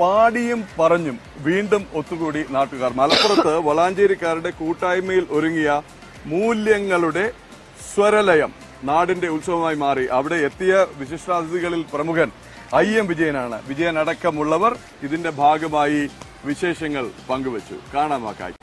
പാടിയും പറഞ്ഞും വീണ്ടും ഒത്തുകൂടി നാട്ടുകാർ. മലപ്പുറത്ത് വളാഞ്ചേരിക്കാരുടെ കൂട്ടായ്മയിൽ ഒരുങ്ങിയ മൂല്യങ്ങളുടെ സ്വരലയം നാടിന്റെ ഉത്സവമായി മാറി. അവിടെ എത്തിയ വിശിഷ്ടാതിഥികളിൽ പ്രമുഖൻ IM വിജയനാണ്. വിജയൻ അടക്കമുള്ളവർ ഇതിന്റെ ഭാഗമായി വിശേഷങ്ങൾ പങ്കുവച്ചു. കാണാം ആ കാഴ്ച.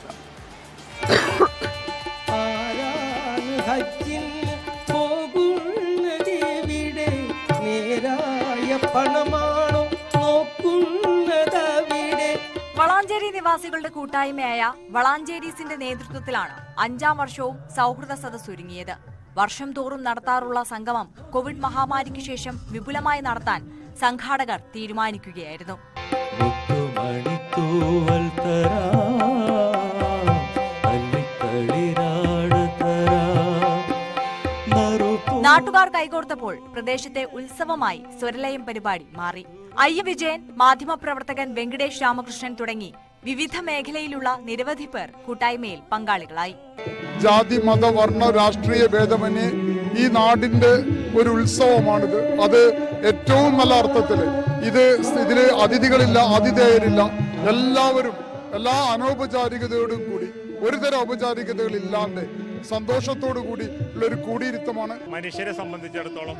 വളാഞ്ചേരി നിവാസികളുടെ കൂട്ടായ്മയായ വളാഞ്ചേരീസിന്റെ നേതൃത്വത്തിലാണ് 5ാം വർഷവും സൗഹൃദ സദസ്സ് ഒരുങ്ങിയത്. വർഷം തോറും നടത്താറുള്ള സംഗമം കോവിഡ് മഹാമാരിക്ക് ശേഷം വിപുലമായി നടത്താൻ സംഘാടകർ തീരുമാനിക്കുകയായിരുന്നു. നാട്ടുകാർ കൈകോർത്തപ്പോൾ പ്രദേശത്തെ ഉത്സവമായി സ്വരലയം പരിപാടി മാറി. IM വിജയൻ, മാധ്യമപ്രവർത്തകൻ വെങ്കടേഷ് രാമകൃഷ്ണൻ തുടങ്ങി വിവിധ മേഖലയിലുള്ള നിരവധി പേർ കൂട്ടായ്മയിൽ പങ്കാളികളായി. ജാതി, മത, വർണ്ണ, രാഷ്ട്രീയ ഭേദമന്യേ ഈ നാടിന്റെ ഒരു ഉത്സവമാണിത്. അത് ഏറ്റവും നല്ല അർത്ഥത്തില് ഇതില് അതിഥികളില്ല, ആതിഥേയരില്ല, എല്ലാവരും എല്ലാ അനൗപചാരികതയോടും കൂടി ഒരുതരം ഔപചാരികതകളില്ലാണ്ട് സന്തോഷത്തോടു കൂടി ഉള്ളൊരു കൂടിയിരുത്തമാണ്. മനുഷ്യരെ സംബന്ധിച്ചിടത്തോളം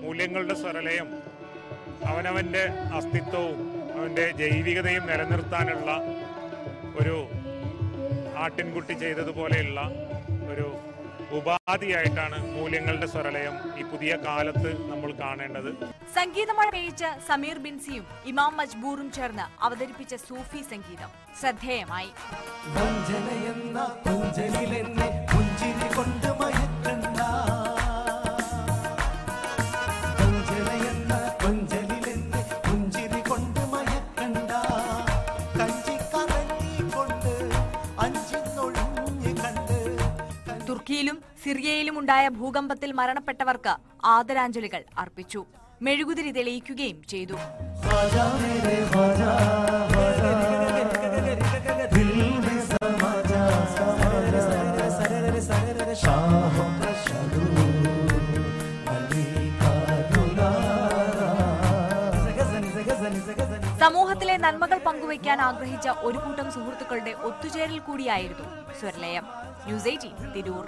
മൂല്യങ്ങളുടെ സ്വരലയം അവനവന്റെ അസ്തിത്വവും അവന്റെ ജൈവികതയും നിലനിർത്താനുള്ള ഒരു ആട്ടിൻകുട്ടി ചെയ്തതുപോലെയുള്ള ഒരു ഉപാധിയായിട്ടാണ് മൂല്യങ്ങളുടെ സ്വരലയം ഈ പുതിയ കാലത്ത് നമ്മൾ കാണേണ്ടത്. സംഗീതമഴ പെയ്ച്ച് സമീർ ബിൻസിയും ഇമാം മജ്ബൂറും ചേർന്ന് അവതരിപ്പിച്ച സൂഫി സംഗീതം ശ്രദ്ധേയമായി. തുർക്കിയിലും സിറിയയിലും ഉണ്ടായ ഭൂകമ്പത്തിൽ മരണപ്പെട്ടവർക്ക് ആദരാഞ്ജലികൾ അർപ്പിച്ചു. മെഴുകുതിരി തെളിയിക്കുകയും ചെയ്തു. സമൂഹത്തിലെ നന്മകൾ പങ്കുവയ്ക്കാൻ ആഗ്രഹിച്ച ഒരു കൂട്ടം സുഹൃത്തുക്കളുടെ ഒത്തുചേരൽ കൂടിയായിരുന്നു സ്വരലയം. ന്യൂസ് 18 തിരൂർ.